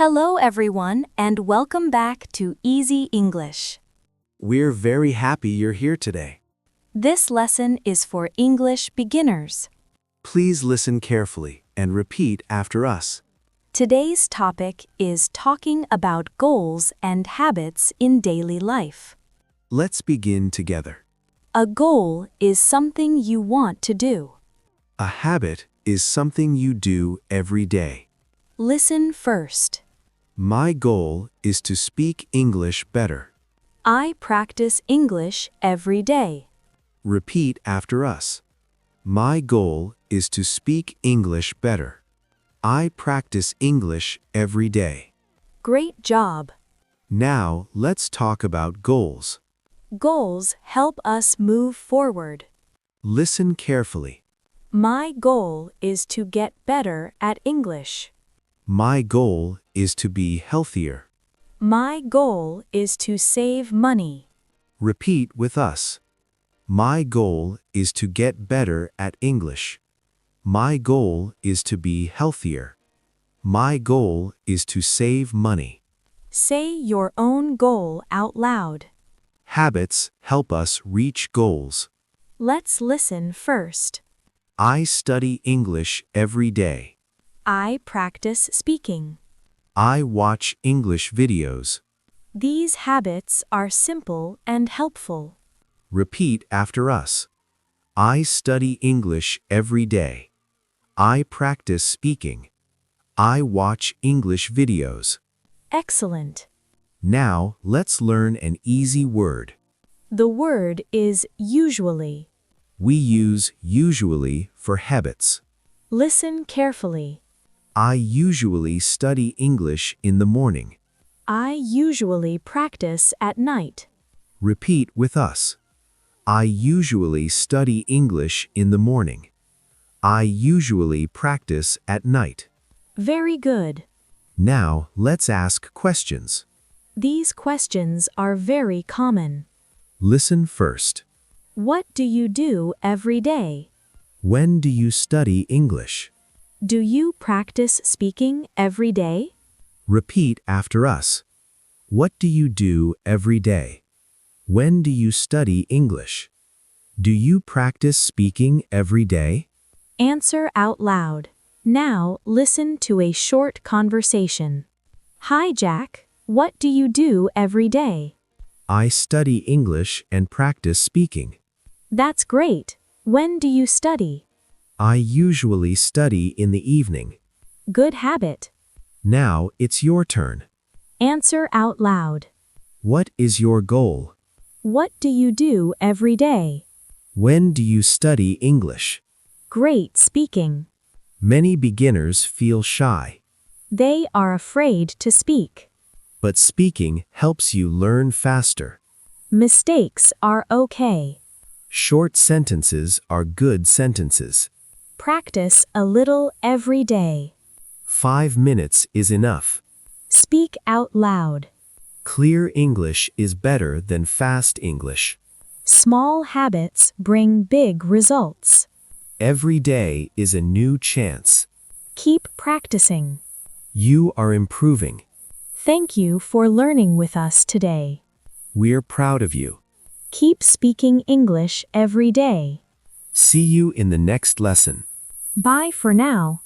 Hello everyone and welcome back to Easy English. We're very happy you're here today. This lesson is for English beginners. Please listen carefully and repeat after us. Today's topic is talking about goals and habits in daily life. Let's begin together. A goal is something you want to do. A habit is something you do every day. Listen first. My goal is to speak English better. I practice English every day. Repeat after us. My goal is to speak English better. I practice English every day. Great job. Now, let's talk about goals. Goals help us move forward. Listen carefully. My goal is to get better at English. My goal is to be healthier. My goal is to save money. Repeat with us. My goal is to get better at English. My goal is to be healthier. My goal is to save money. Say your own goal out loud. Habits help us reach goals. Let's listen first. I study English every day. I practice speaking. I watch English videos. These habits are simple and helpful. Repeat after us. I study English every day. I practice speaking. I watch English videos. Excellent. Now, let's learn an easy word. The word is usually. We use usually for habits. Listen carefully. I usually study English in the morning. I usually practice at night. Repeat with us. I usually study English in the morning. I usually practice at night. Very good. Now, let's ask questions. These questions are very common. Listen first. What do you do every day? When do you study English? Do you practice speaking every day? Repeat after us. What do you do every day? When do you study English? Do you practice speaking every day? Answer out loud. Now listen to a short conversation. Hi Jack, what do you do every day? I study English and practice speaking. That's great. When do you study? I usually study in the evening. Good habit. Now it's your turn. Answer out loud. What is your goal? What do you do every day? When do you study English? Great speaking. Many beginners feel shy, They are afraid to speak. but speaking helps you learn faster. Mistakes are okay. Short sentences are good sentences. Practice a little every day. 5 minutes is enough. Speak out loud. Clear English is better than fast English. Small habits bring big results. Every day is a new chance. Keep practicing. You are improving. Thank you for learning with us today. We're proud of you. Keep speaking English every day. See you in the next lesson. Bye for now.